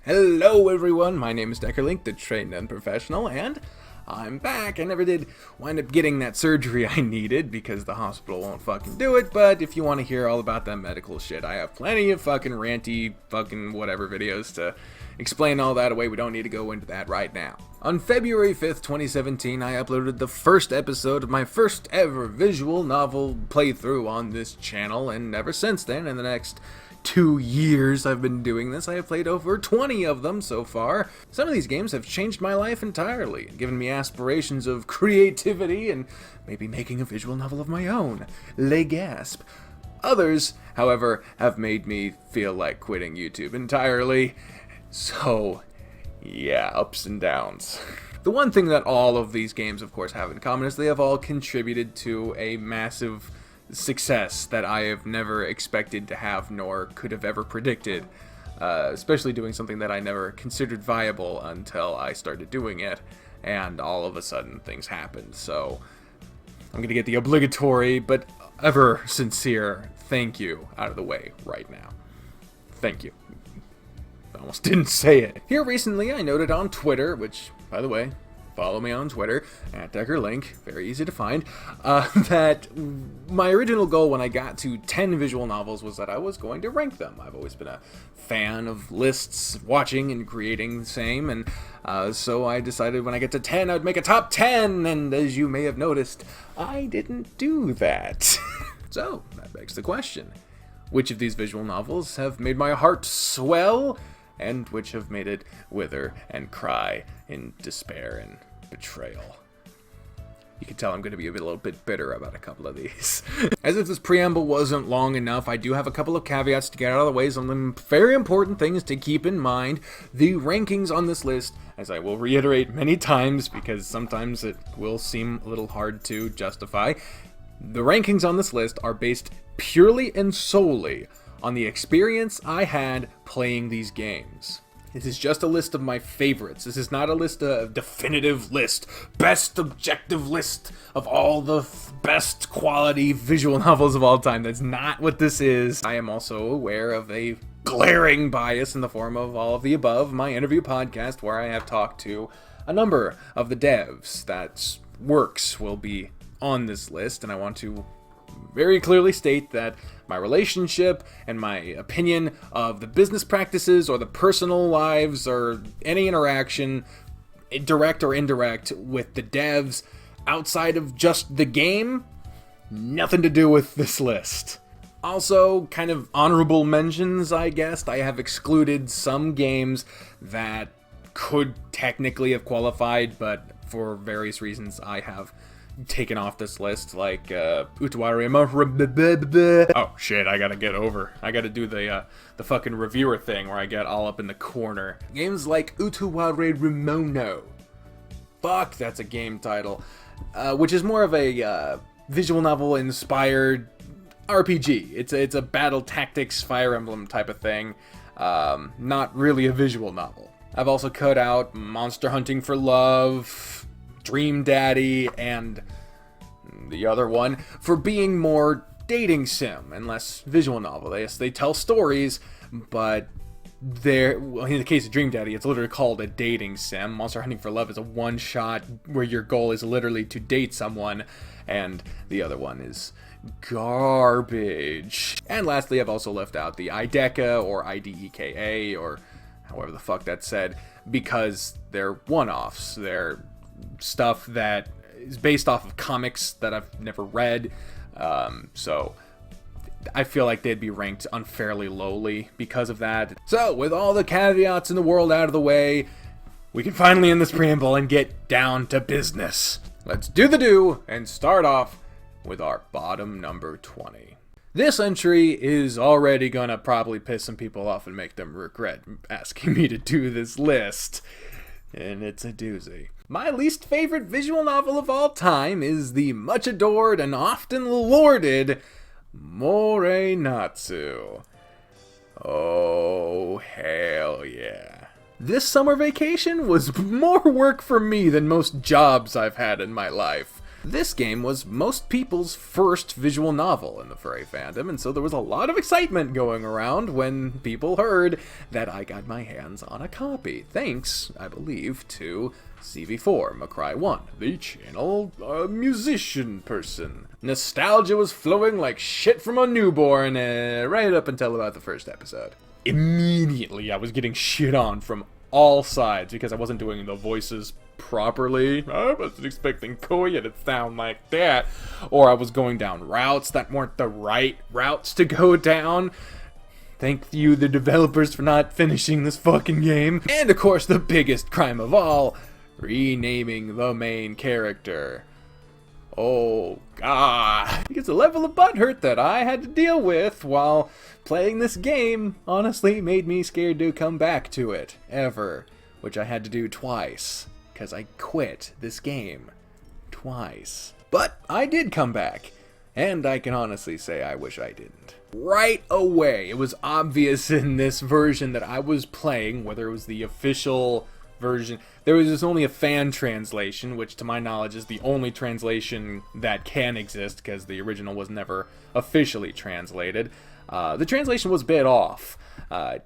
Hello everyone, my name is Deckerlink, the trained unprofessional, and I'm back. I never did wind up getting that surgery I needed because the hospital won't fucking do it, but if you want to hear all about that medical shit, I have plenty of fucking ranty fucking whatever videos to explain all that away. We don't need to go into that right now. On February 5th, 2017, I uploaded the first episode of my first ever visual novel playthrough on this channel, and ever since then, in the next 2 years I've been doing this, I have played over 20 of them so far. Some of these games have changed my life entirely, given me aspirations of creativity and maybe making a visual novel of my own. Les gasp. Others, however, have made me feel like quitting YouTube entirely. So, yeah, ups and downs. The one thing that all of these games, of course, have in common is they have all contributed to a massive success that I have never expected to have nor could have ever predicted, especially doing something that I never considered viable until I started doing it, and all of a sudden things happened. So I'm gonna get the obligatory but ever sincere thank you out of the way right now. Thank you. I almost didn't say it. Here recently I noted on Twitter, which, by the way, follow me on Twitter, @DeckerLink, very easy to find, that my original goal when I got to 10 visual novels was that I was going to rank them. I've always been a fan of lists, watching and creating the same, and so I decided when I get to 10 I'd make a top 10, and as you may have noticed, I didn't do that. So, that begs the question, which of these visual novels have made my heart swell, and which have made it wither and cry in despair and betrayal? You can tell I'm going to be a little bit bitter about a couple of these. As if this preamble wasn't long enough, I do have a couple of caveats to get out of the way, some very important things to keep in mind. The rankings on this list, as I will reiterate many times because sometimes it will seem a little hard to justify, the rankings on this list are based purely and solely on the experience I had playing these games. This is just a list of my favorites. This is not a list, a definitive list, best objective list of all the best quality visual novels of all time. That's not what this is. I am also aware of a glaring bias in the form of all of the above, my interview podcast where I have talked to a number of the devs that works will be on this list, and I want to very clearly state that my relationship and my opinion of the business practices or the personal lives or any interaction, direct or indirect, with the devs outside of just the game, nothing to do with this list. Also, kind of honorable mentions, I guess. I have excluded some games that could technically have qualified, but for various reasons I have taken off this list, like Utawarima. Oh shit, I gotta do the fucking reviewer thing where I get all up in the corner. Games like Utawarimono. Fuck, that's a game title. Which is more of a visual novel inspired RPG. It's a battle tactics Fire Emblem type of thing. Not really a visual novel. I've also cut out Monster Hunting for Love, Dream Daddy, and the other one for being more dating sim and less visual novel. They tell stories, but well, in the case of Dream Daddy, it's literally called a dating sim. Monster Hunting for Love is a one-shot where your goal is literally to date someone, and the other one is garbage. And lastly, I've also left out the IDECA or IDEKA or however the fuck that's said, because they're one-offs. They're stuff that is based off of comics that I've never read, so I feel like they'd be ranked unfairly lowly because of that. So, with all the caveats in the world out of the way, we can finally end this preamble and get down to business. Let's do the do and start off with our bottom number 20. This entry is already gonna probably piss some people off and make them regret asking me to do this list, and it's a doozy. My least favorite visual novel of all time is the much adored and often lauded Moray Natsu. Oh, hell yeah. This summer vacation was more work for me than most jobs I've had in my life. This game was most people's first visual novel in the furry fandom, and so there was a lot of excitement going around when people heard that I got my hands on a copy, thanks, I believe, to CV4, McCry1, the channel musician person. Nostalgia was flowing like shit from a newborn, right up until about the first episode. Immediately, I was getting shit on from all sides because I wasn't doing the voices properly. I wasn't expecting Koya to sound like that. Or I was going down routes that weren't the right routes to go down. Thank you, the developers, for not finishing this fucking game. And of course, the biggest crime of all, renaming the main character. Oh, God. Because the level of butthurt that I had to deal with while playing this game honestly made me scared to come back to it, ever. Which I had to do twice, because I quit this game twice. But I did come back, and I can honestly say I wish I didn't. Right away, it was obvious in this version that I was playing, whether it was the official version. There was just only a fan translation, which to my knowledge is the only translation that can exist, because the original was never officially translated. The translation was a bit off. I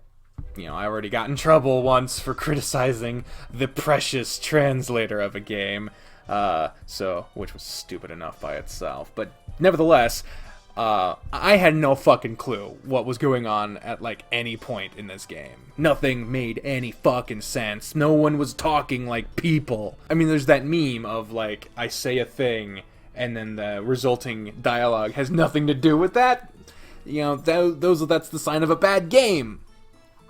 already got in trouble once for criticizing the precious translator of a game, which was stupid enough by itself. But nevertheless, I had no fucking clue what was going on at, any point in this game. Nothing made any fucking sense. No one was talking like people. I mean, there's that meme of, I say a thing, and then the resulting dialogue has nothing to do with that. That's the sign of a bad game.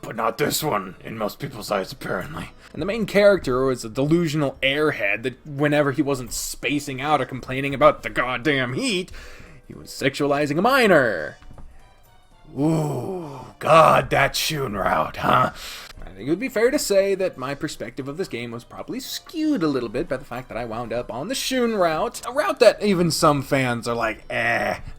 But not this one, in most people's eyes, apparently. And the main character was a delusional airhead that whenever he wasn't spacing out or complaining about the goddamn heat, he was sexualizing a minor. Ooh, God, that Shun route, huh? I think it would be fair to say that my perspective of this game was probably skewed a little bit by the fact that I wound up on the Shun route, a route that even some fans are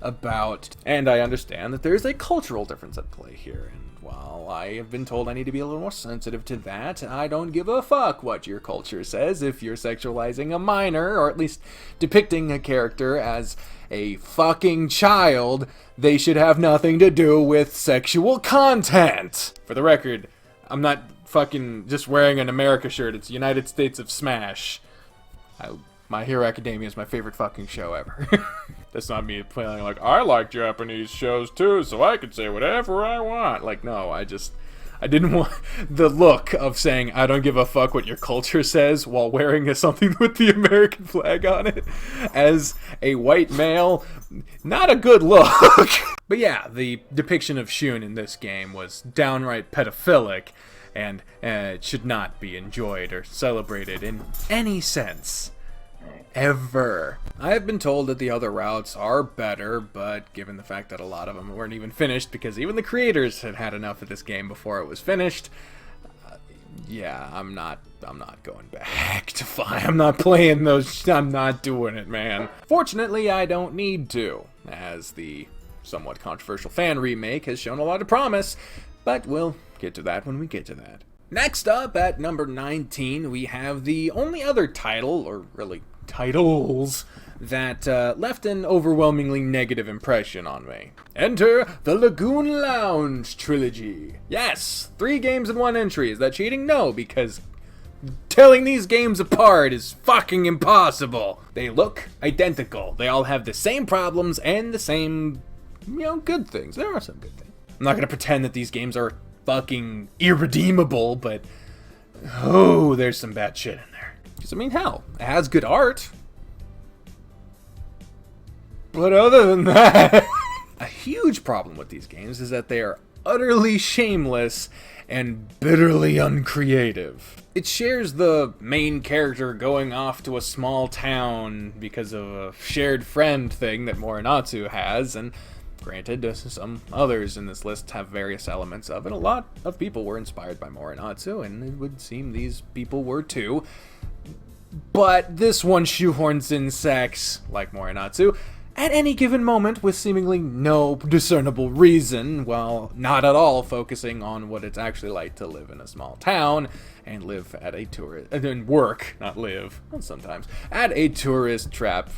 about. And I understand that there's a cultural difference at play here, and while I have been told I need to be a little more sensitive to that, I don't give a fuck what your culture says if you're sexualizing a minor, or at least depicting a character as a fucking child. They should have nothing to do with sexual content. For the record, I'm not fucking just wearing an America shirt. It's United States of Smash. My Hero Academia is my favorite fucking show ever. That's not me playing I like Japanese shows too, so I can say whatever I want. No, I didn't want the look of saying I don't give a fuck what your culture says while wearing something with the American flag on it as a white male. Not a good look. But yeah, the depiction of Shun in this game was downright pedophilic, and it should not be enjoyed or celebrated in any sense. Ever. I have been told that the other routes are better, but given the fact that a lot of them weren't even finished because even the creators had had enough of this game before it was finished, yeah, I'm not going back to fly. I'm not playing those. I'm not doing it, man. Fortunately, I don't need to, as the somewhat controversial fan remake has shown a lot of promise, but we'll get to that when we get to that. Next up, at number 19, we have the only other title, or really titles, that left an overwhelmingly negative impression on me. Enter the Lagoon Lounge trilogy. Yes, 3 games in 1 entry. Is that cheating? No, because telling these games apart is fucking impossible. They look identical. They all have the same problems and the same, good things. There are some good things. I'm not gonna pretend that these games are fucking irredeemable, but there's some bad shit in there. Because, hell, it has good art. But other than that, a huge problem with these games is that they are utterly shameless and bitterly uncreative. It shares the main character going off to a small town because of a shared friend thing that Moray Natsu has, and granted, some others in this list have various elements of it. A lot of people were inspired by Moray Natsu, and it would seem these people were too. But this one shoehorns in sex, like Moray Natsu, at any given moment with seemingly no discernible reason, while not at all focusing on what it's actually like to live in a small town and live at a tourist, and work, not live, well, sometimes, at a tourist trap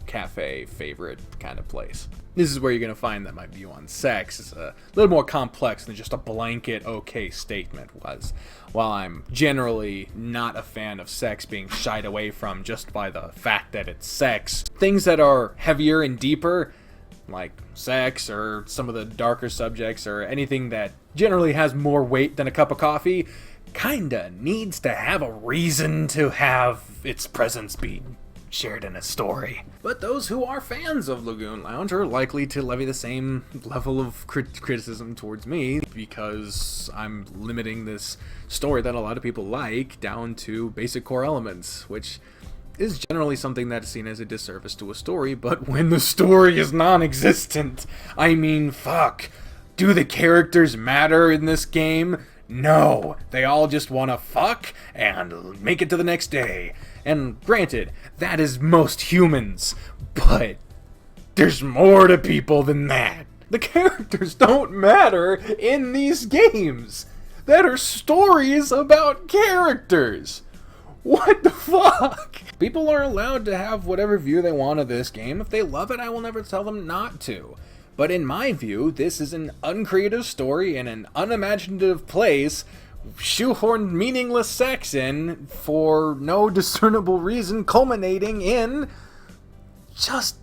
cafe favorite kind of place. This is where you're going to find that my view on sex is a little more complex than just a blanket okay statement was. While I'm generally not a fan of sex being shied away from just by the fact that it's sex, things that are heavier and deeper, like sex or some of the darker subjects or anything that generally has more weight than a cup of coffee, kinda needs to have a reason to have its presence be shared in a story. But those who are fans of Lagoon Lounge are likely to levy the same level of criticism towards me because I'm limiting this story that a lot of people like down to basic core elements, which is generally something that is seen as a disservice to a story. But when the story is non-existent, I mean, fuck. Do the characters matter in this game? No. They all just want to fuck and make it to the next day. And granted, that is most humans, but there's more to people than that. The characters don't matter in these games. That are stories about characters. What the fuck? People are allowed to have whatever view they want of this game. If they love it, I will never tell them not to. But in my view, this is an uncreative story in an unimaginative place, shoehorned meaningless sex in for no discernible reason, culminating in just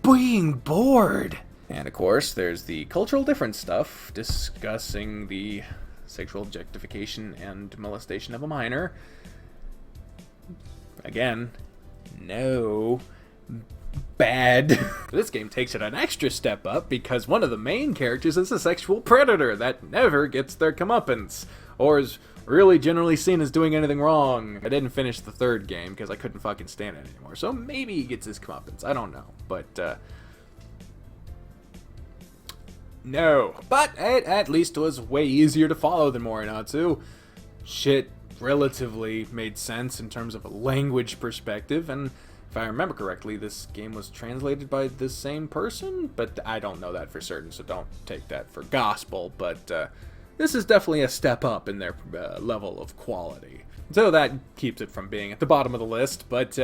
being bored. And of course, there's the cultural difference stuff, discussing the sexual objectification and molestation of a minor. Again, no. Bad. This game takes it an extra step up because one of the main characters is a sexual predator that never gets their comeuppance, or is really generally seen as doing anything wrong. I didn't finish the third game because I couldn't fucking stand it anymore, so maybe he gets his comeuppance. I don't know, but no. But it at least was way easier to follow than Moray Natsu. Shit relatively made sense in terms of a language perspective, and if I remember correctly, this game was translated by the same person, but I don't know that for certain, so don't take that for gospel, but this is definitely a step up in their level of quality. So that keeps it from being at the bottom of the list, but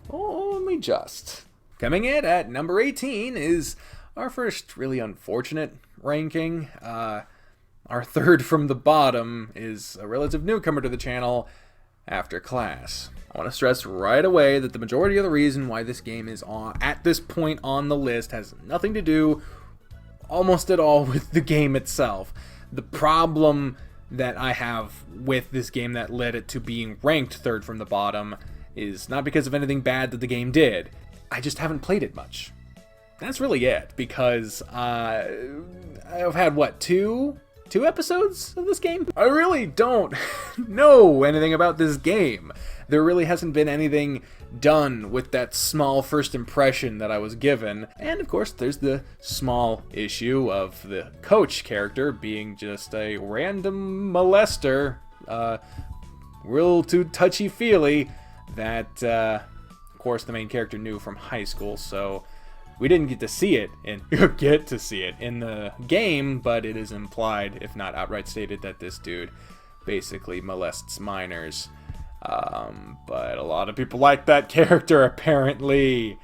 only just. Coming in at number 18 is our first really unfortunate ranking. Our third from the bottom is a relative newcomer to the channel, After Class. I want to stress right away that the majority of the reason why this game is at this point on the list has nothing to do almost at all with the game itself. The problem that I have with this game that led it to being ranked third from the bottom is not because of anything bad that the game did. I just haven't played it much. That's really it, because I've had, what, two episodes of this game? I really don't know anything about this game. There really hasn't been anything done with that small first impression that I was given. And of course, there's the small issue of the coach character being just a random molester, real too touchy-feely, that, of course, the main character knew from high school, so we didn't get to see it in the game, but it is implied, if not outright stated, that this dude basically molests minors. But a lot of people like that character, apparently.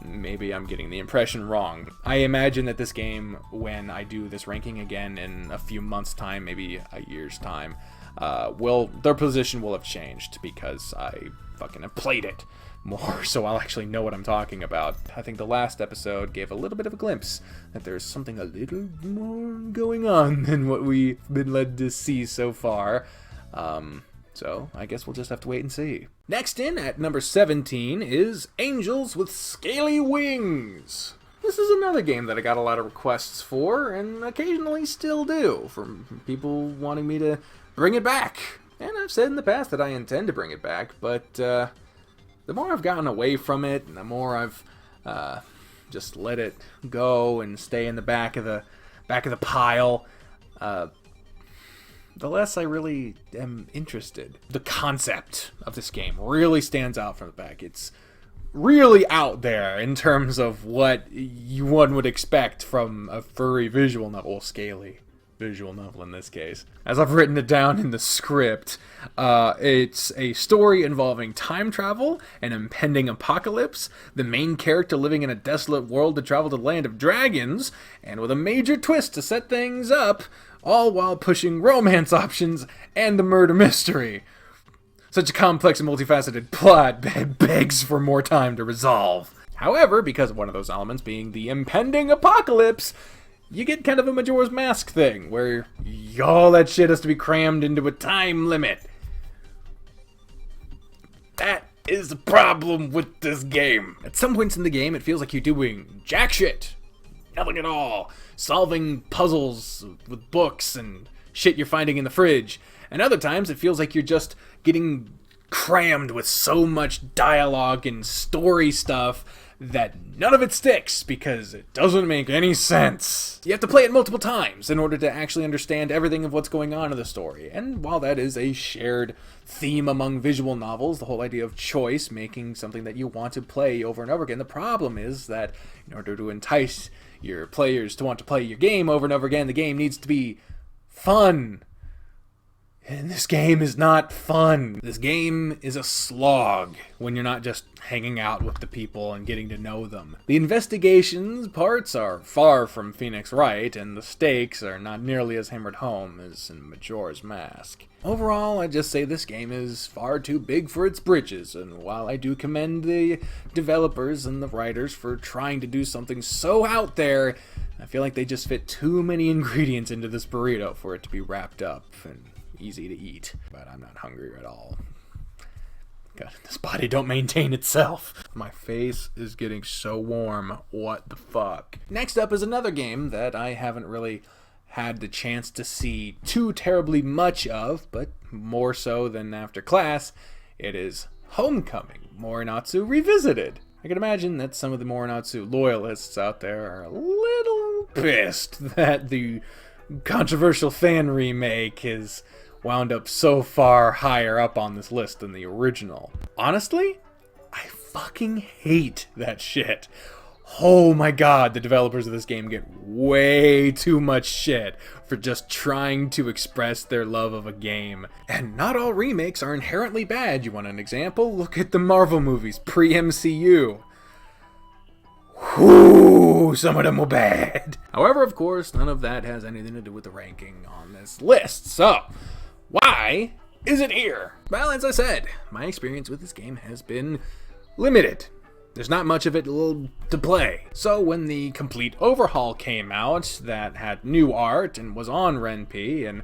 Maybe I'm getting the impression wrong. I imagine that this game, when I do this ranking again in a few months' time, maybe a year's time, their position will have changed because I fucking have played it more, so I'll actually know what I'm talking about. I think the last episode gave a little bit of a glimpse that there's something a little more going on than what we've been led to see so far. So I guess we'll just have to wait and see. Next in at number 17 is Angels with Scaly Wings. This is another game that I got a lot of requests for, and occasionally still do, from people wanting me to bring it back. And I've said in the past that I intend to bring it back, but the more I've gotten away from it, and the more I've just let it go and stay in the back of the pile, the less I really am interested. The concept of this game really stands out from the back. It's really out there in terms of what one would expect from a furry visual novel, well, scaly visual novel in this case. As I've written it down in the script, it's a story involving time travel, an impending apocalypse, the main character living in a desolate world to travel to the land of dragons, and with a major twist to set things up, all while pushing romance options and a murder mystery. Such a complex and multifaceted plot begs for more time to resolve. However, because of one of those elements being the impending apocalypse, you get kind of a Majora's Mask thing, where all that shit has to be crammed into a time limit. That is the problem with this game. At some points in the game, it feels like you're doing jack shit. Nothing at all. Solving puzzles with books and shit you're finding in the fridge. And other times, it feels like you're just getting crammed with so much dialogue and story stuff that none of it sticks because it doesn't make any sense. You have to play it multiple times in order to actually understand everything of what's going on in the story. And while that is a shared theme among visual novels, the whole idea of choice, making something that you want to play over and over again, the problem is that in order to entice your players to want to play your game over and over again, the game needs to be fun. And this game is not fun. This game is a slog when you're not just hanging out with the people and getting to know them. The investigations parts are far from Phoenix Wright, and the stakes are not nearly as hammered home as in Majora's Mask. Overall, I just say this game is far too big for its britches, and while I do commend the developers and the writers for trying to do something so out there, I feel like they just fit too many ingredients into this burrito for it to be wrapped up and easy to eat. But I'm not hungry at all. God, this body don't maintain itself. My face is getting so warm. What the fuck? Next up is another game that I haven't really had the chance to see too terribly much of, but more so than after class. It is Homecoming, Moray Natsu Revisited. I can imagine that some of the Moray Natsu loyalists out there are a little pissed that the controversial fan remake is wound up so far higher up on this list than the original. Honestly, I fucking hate that shit. Oh my god, the developers of this game get way too much shit for just trying to express their love of a game. And not all remakes are inherently bad. You want an example? Look at the Marvel movies pre-MCU. Whoo, some of them were bad. However, of course, none of that has anything to do with the ranking on this list. So, why is it here? Well, as I said, my experience with this game has been limited. There's not much of it to play. So when the complete overhaul came out that had new art and was on RenP and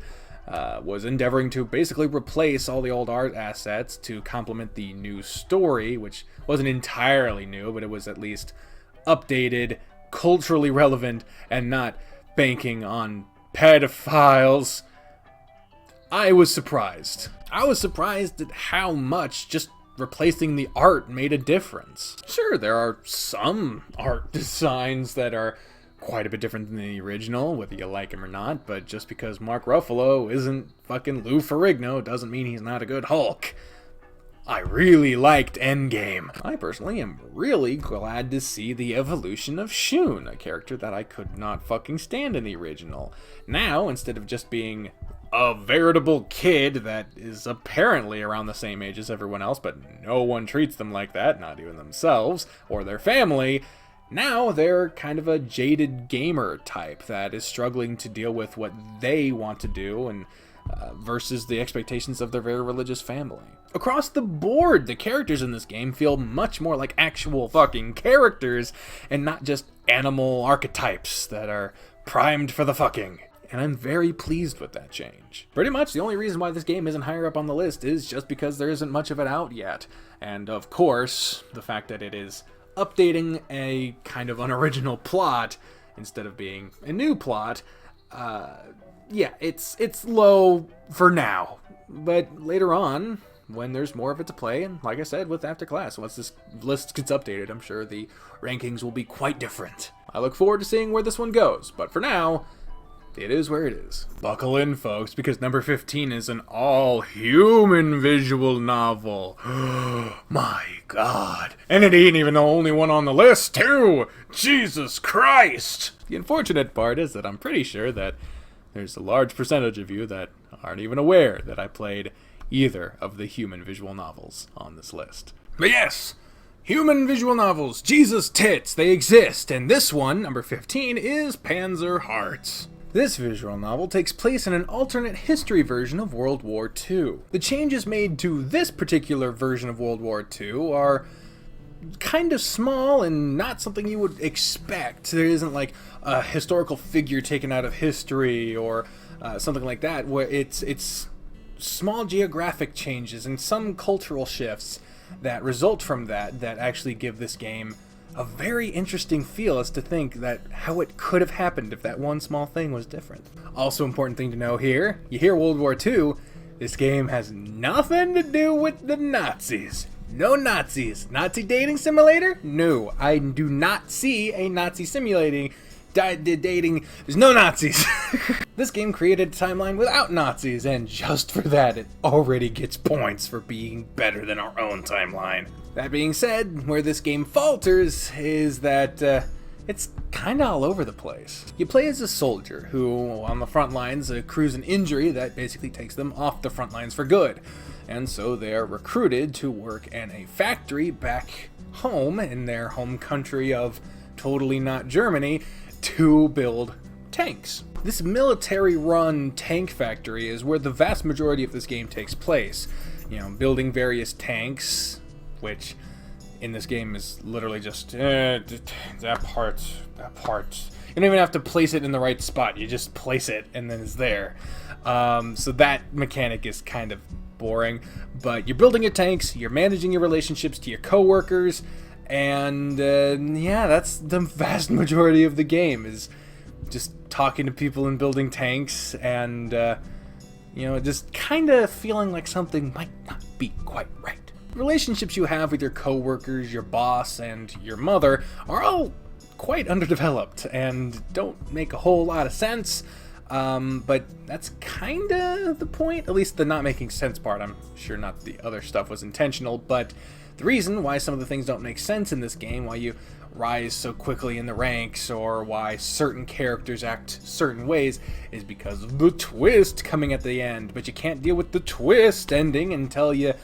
was endeavoring to basically replace all the old art assets to complement the new story, which wasn't entirely new, but it was at least updated, culturally relevant, and not banking on pedophiles, I was surprised. I was surprised at how much just replacing the art made a difference. Sure, there are some art designs that are quite a bit different than the original, whether you like him or not, but just because Mark Ruffalo isn't fucking Lou Ferrigno doesn't mean he's not a good Hulk. I really liked Endgame. I personally am really glad to see the evolution of Shun, a character that I could not fucking stand in the original. Now, instead of just being a veritable kid that is apparently around the same age as everyone else, but no one treats them like that, not even themselves or their family, now they're kind of a jaded gamer type that is struggling to deal with what they want to do and versus the expectations of their very religious family. Across the board, the characters in this game feel much more like actual fucking characters and not just animal archetypes that are primed for the fucking. And I'm very pleased with that change. Pretty much the only reason why this game isn't higher up on the list is just because there isn't much of it out yet. And of course, the fact that it is updating a kind of unoriginal plot instead of being a new plot, yeah, it's low for now. But later on, when there's more of it to play, and like I said, with After Class, once this list gets updated, I'm sure the rankings will be quite different. I look forward to seeing where this one goes, but for now, it is where it is. Buckle in, folks, because number 15 is an all-human visual novel. My God. And it ain't even the only one on the list, too! Jesus Christ! The unfortunate part is that I'm pretty sure that there's a large percentage of you that aren't even aware that I played either of the human visual novels on this list. But yes, human visual novels, Jesus tits, they exist, and this one, number 15, is Panzer Hearts. This visual novel takes place in an alternate history version of World War II. The changes made to this particular version of World War II are kind of small and not something you would expect. There isn't like a historical figure taken out of history or something like that, where it's small geographic changes and some cultural shifts that result from that actually give this game a very interesting feel as to think that how it could have happened if that one small thing was different. Also important thing to know here, you hear World War II, this game has nothing to do with the Nazis. No Nazis. Nazi dating simulator? No, I do not see a Nazi simulating dating. There's no Nazis. This game created a timeline without Nazis, and just for that, it already gets points for being better than our own timeline. That being said, where this game falters is that it's kinda all over the place. You play as a soldier who, on the front lines, accrues an injury that basically takes them off the front lines for good. And so they are recruited to work in a factory back home in their home country of totally not Germany to build tanks. This military-run tank factory is where the vast majority of this game takes place. You know, building various tanks, which in this game is literally just that part. You don't even have to place it in the right spot. You just place it and then it's there. So that mechanic is kind of boring. But you're building your tanks, you're managing your relationships to your coworkers, and yeah, that's the vast majority of the game, is just talking to people and building tanks, and you know, just kind of feeling like something might not be quite right. Relationships you have with your coworkers, your boss, and your mother are all quite underdeveloped and don't make a whole lot of sense. But that's kind of the point, at least the not making sense part. I'm sure not the other stuff was intentional, but the reason why some of the things don't make sense in this game, why you rise so quickly in the ranks, or why certain characters act certain ways, is because of the twist coming at the end. But you can't deal with the twist ending until you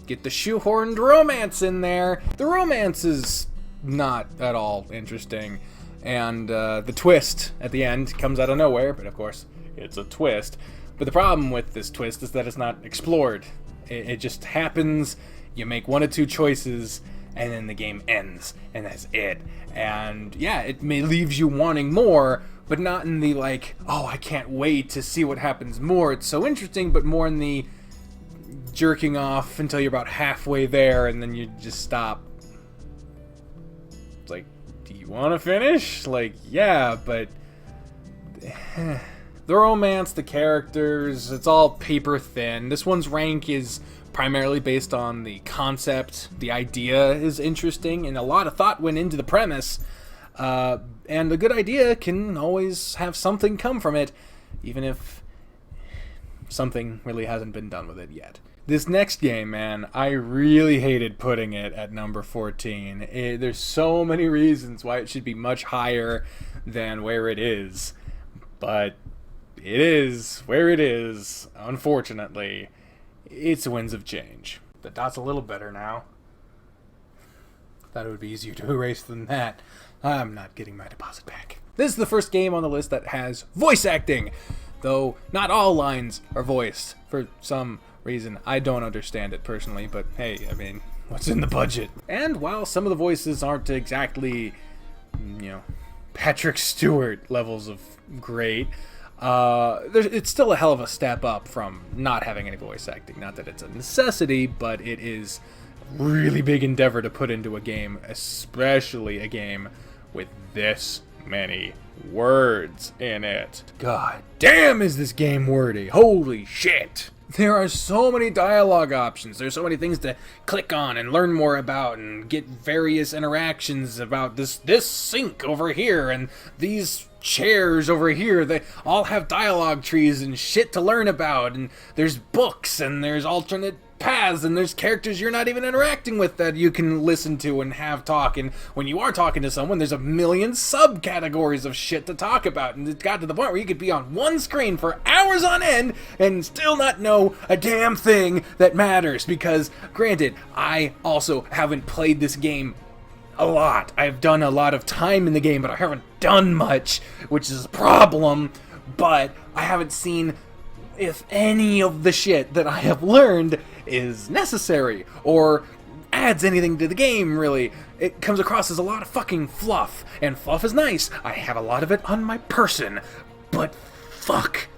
get the shoehorned romance in there. The romance is not at all interesting, and the twist at the end comes out of nowhere, but of course it's a twist. But the problem with this twist is that it's not explored. It just happens, you make one or two choices, and then the game ends, and that's it. And yeah, it leaves you wanting more, but not in the like, oh, I can't wait to see what happens more, it's so interesting, but more in the jerking off until you're about halfway there, and then you just stop. It's like, do you want to finish? Like, yeah, but the romance, the characters, it's all paper thin. This one's rank is primarily based on the concept. The idea is interesting, and a lot of thought went into the premise. And a good idea can always have something come from it, even if something really hasn't been done with it yet. This next game, man, I really hated putting it at number 14. There's so many reasons why it should be much higher than where it is, but it is where it is, unfortunately. It's Winds of Change. The dot's a little better now. Thought it would be easier to erase than that. I'm not getting my deposit back. This is the first game on the list that has voice acting, though not all lines are voiced for some reason. I don't understand it personally, but hey, I mean, what's in the budget? And while some of the voices aren't exactly, you know, Patrick Stewart levels of great, it's still a hell of a step up from not having any voice acting. Not that it's a necessity, but it is a really big endeavor to put into a game, especially a game with this many words in it. God damn, is this game wordy. Holy shit. There are so many dialogue options. There's so many things to click on and learn more about and get various interactions about this sink over here and these chairs over here. They all have dialogue trees and shit to learn about, and there's books, and there's alternate paths, and there's characters you're not even interacting with that you can listen to and have talk. And when you are talking to someone, there's a million subcategories of shit to talk about, and it got to the point where you could be on one screen for hours on end and still not know a damn thing that matters. Because granted, I also haven't played this game a lot. I've done a lot of time in the game, but I haven't done much, which is a problem. But I haven't seen if any of the shit that I have learned is necessary or adds anything to the game, really. It comes across as a lot of fucking fluff, and fluff is nice. I have a lot of it on my person, but fuck.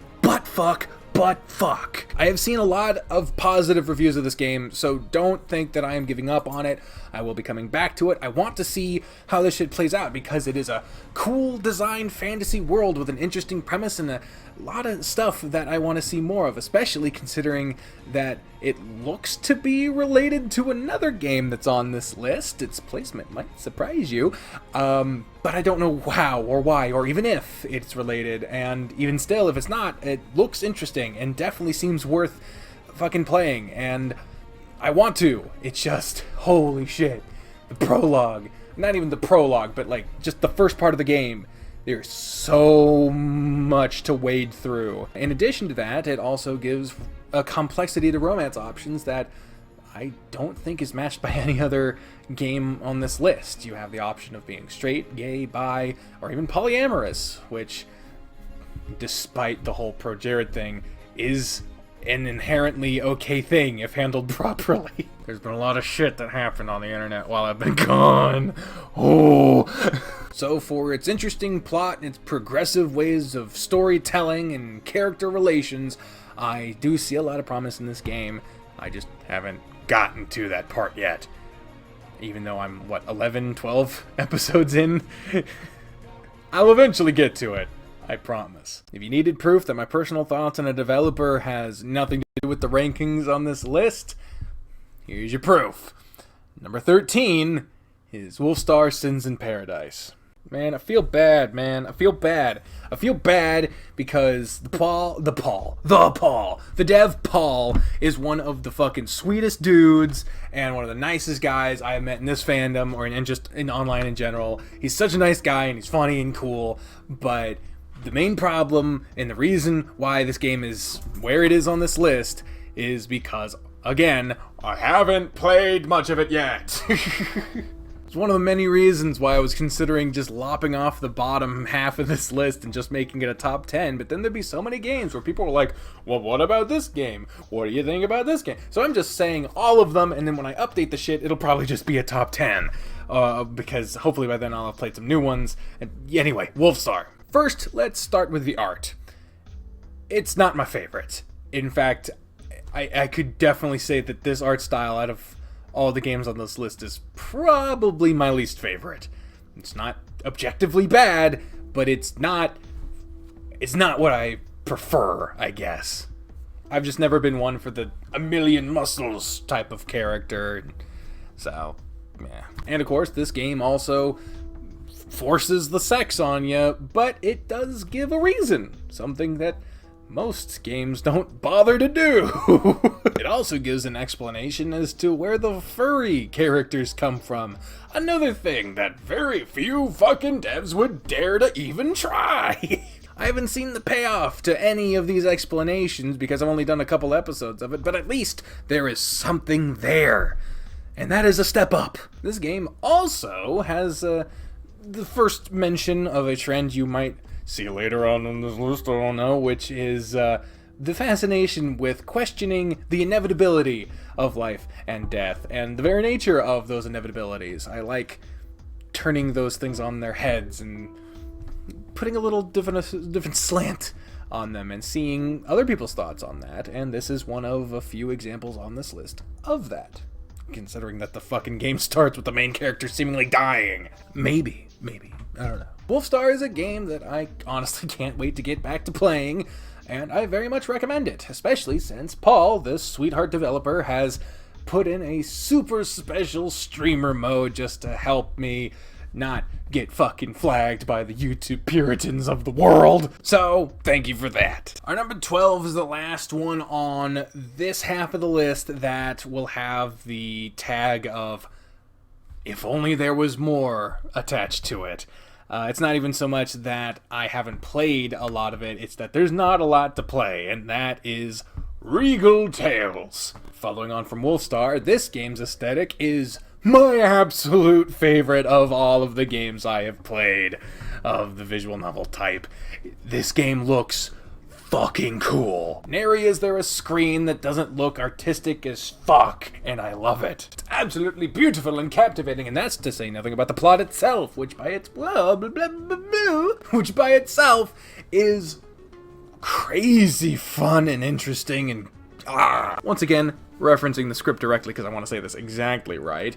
I have seen a lot of positive reviews of this game, so don't think that I am giving up on it. I will be coming back to it. I want to see how this shit plays out, because it is a cool design fantasy world with an interesting premise and a lot of stuff that I want to see more of, especially considering that it looks to be related to another game that's on this list. Its placement might surprise you, but I don't know how or why or even if it's related, and even still, if it's not, it looks interesting and definitely seems worth fucking playing, and I want to. It's just, holy shit, the prologue, not even the prologue, but like just the first part of the game, there's so much to wade through. In addition to that, it also gives a complexity to romance options that I don't think is matched by any other game on this list. You have the option of being straight, gay, bi, or even polyamorous, which, despite the whole Pro Jared thing, is an inherently okay thing if handled properly. There's been a lot of shit that happened on the internet while I've been gone. So for its interesting plot and its progressive ways of storytelling and character relations, I do see a lot of promise in this game. I just haven't gotten to that part yet. Even though I'm, 11, 12 episodes in? I'll eventually get to it. I promise. If you needed proof that my personal thoughts on a developer has nothing to do with the rankings on this list, here's your proof. Number 13 is Wolfstar Sins in Paradise. Man, I feel bad, man. I feel bad because the dev Paul is one of the fucking sweetest dudes and one of the nicest guys I have met in this fandom or in just in online in general. He's such a nice guy and he's funny and cool, but the main problem and the reason why this game is where it is on this list is because, again, I haven't played much of it yet. It's one of the many reasons why I was considering just lopping off the bottom half of this list and just making it a top 10, but then there'd be so many games where people were like, well, what about this game? What do you think about this game? So I'm just saying all of them, and then when I update the shit, it'll probably just be a top 10, because hopefully by then I'll have played some new ones. And anyway, Wolfstar. First, let's start with the art. It's not my favorite. In fact, I could definitely say that this art style out of all the games on this list is probably my least favorite. It's not objectively bad, but it's not what I prefer, I guess. I've just never been one for the a million muscles type of character. So, yeah. And of course, this game also forces the sex on you, but it does give a reason. Something that most games don't bother to do. It also gives an explanation as to where the furry characters come from. Another thing that very few fucking devs would dare to even try. I haven't seen the payoff to any of these explanations because I've only done a couple episodes of it, but at least there is something there. And that is a step up. This game also has the first mention of a trend you might see later on in this list, I don't know, which is the fascination with questioning the inevitability of life and death and the very nature of those inevitabilities. I like turning those things on their heads and putting a little different slant on them and seeing other people's thoughts on that, and this is one of a few examples on this list of that. Considering that the fucking game starts with the main character seemingly dying. Maybe, I don't know. Wolfstar is a game that I honestly can't wait to get back to playing, and I very much recommend it, especially since Paul, this sweetheart developer, has put in a super special streamer mode just to help me not get fucking flagged by the YouTube Puritans of the world. So, thank you for that. Our number 12 is the last one on this half of the list that will have the tag of "if only there was more" attached to it. It's not even so much that I haven't played a lot of it, it's that there's not a lot to play, and that is Regal Tales. Following on from Wolfstar, this game's aesthetic is my absolute favorite of all of the games I have played of the visual novel type. This game looks fucking cool. Nary is there a screen that doesn't look artistic as fuck, and I love it. It's absolutely beautiful and captivating, and that's to say nothing about the plot itself, which by its which by itself is crazy fun and interesting and Once again, referencing the script directly because I want to say this exactly right.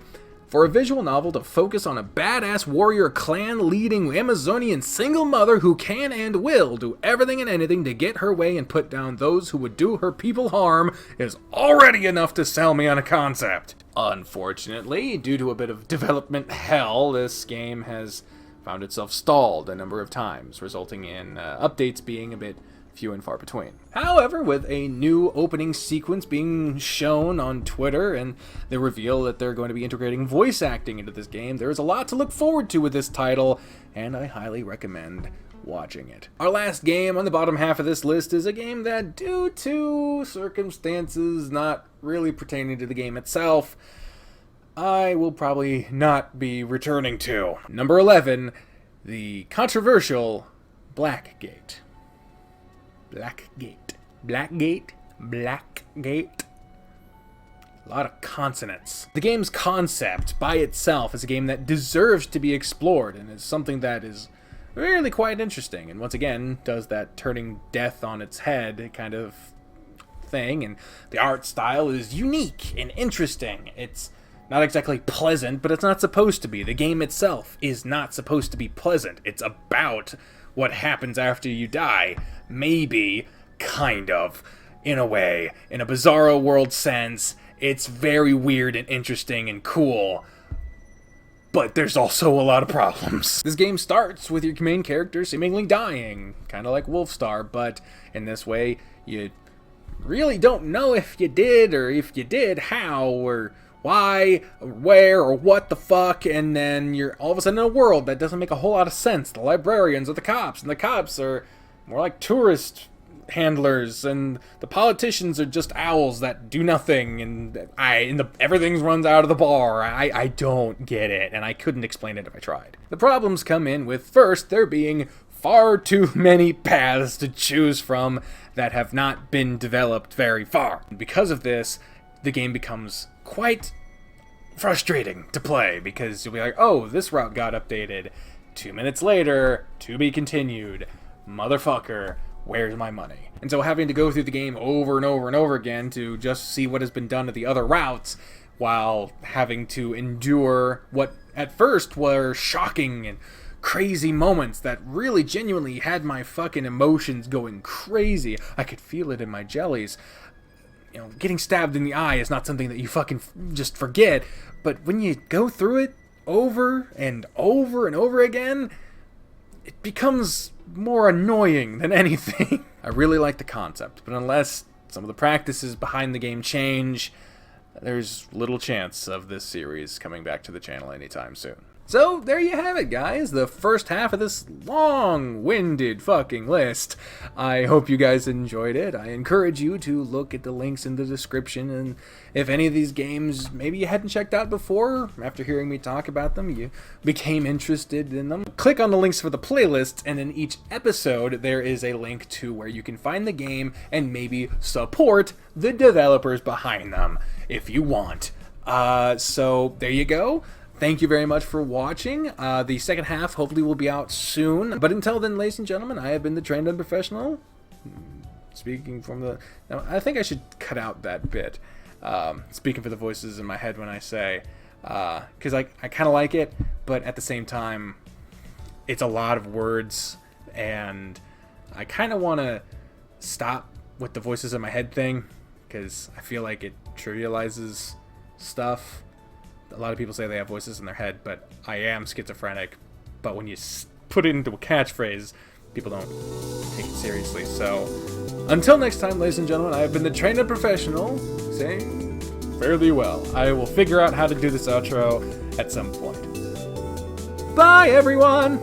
For a visual novel to focus on a badass warrior clan-leading Amazonian single mother who can and will do everything and anything to get her way and put down those who would do her people harm is already enough to sell me on a concept. Unfortunately, due to a bit of development hell, this game has found itself stalled a number of times, resulting in updates being a bit few and far between. However, with a new opening sequence being shown on Twitter and the reveal that they're going to be integrating voice acting into this game, there is a lot to look forward to with this title, and I highly recommend watching it. Our last game on the bottom half of this list is a game that, due to circumstances not really pertaining to the game itself, I will probably not be returning to. Number 11, the controversial Blackgate. Blackgate. A lot of consonants. The game's concept by itself is a game that deserves to be explored and is something that is really quite interesting, and once again does that turning death on its head kind of thing, and the art style is unique and interesting. It's not exactly pleasant, but it's not supposed to be. The game itself is not supposed to be pleasant. It's about what happens after you die. Maybe, kind of, in a way. In a bizarro world sense, it's very weird and interesting and cool, but there's also a lot of problems. This game starts with your main character seemingly dying, kind of like Wolfstar, but in this way, you really don't know if you did, or if you did, how, or why, or where, or what the fuck, and then you're all of a sudden in a world that doesn't make a whole lot of sense. The librarians are the cops, and the cops are more like tourist handlers, and the politicians are just owls that do nothing, and everything runs out of the bar. I don't get it, and I couldn't explain it if I tried. The problems come in with, first, there being far too many paths to choose from that have not been developed very far. Because of this, the game becomes quite frustrating to play, because you'll be like, oh, this route got updated. 2 minutes later, to be continued. Motherfucker, where's my money? And so having to go through the game over and over and over again to just see what has been done to the other routes, while having to endure what at first were shocking and crazy moments that really genuinely had my fucking emotions going crazy. I could feel it in my jellies. You know, getting stabbed in the eye is not something that you fucking just forget, but when you go through it over and over and over again, it becomes more annoying than anything. I really like the concept, but unless some of the practices behind the game change, there's little chance of this series coming back to the channel anytime soon. So, there you have it, guys. The first half of this long-winded fucking list. I hope you guys enjoyed it. I encourage you to look at the links in the description, and if any of these games maybe you hadn't checked out before, after hearing me talk about them, you became interested in them, click on the links for the playlists, and in each episode there is a link to where you can find the game and maybe support the developers behind them, if you want. So, there you go. Thank you very much for watching. The second half hopefully will be out soon. But until then, ladies and gentlemen, I have been the Trained Unprofessional. Speaking from the... Now, I think I should cut out that bit. Speaking for the voices in my head when I say... Because I kind of like it, but at the same time, it's a lot of words. And I kind of want to stop with the voices in my head thing, because I feel like it trivializes stuff. A lot of people say they have voices in their head, but I am schizophrenic. But when you put it into a catchphrase, people don't take it seriously. So, until next time, ladies and gentlemen, I have been the trained and professional, saying fare thee well. I will figure out how to do this outro at some point. Bye, everyone!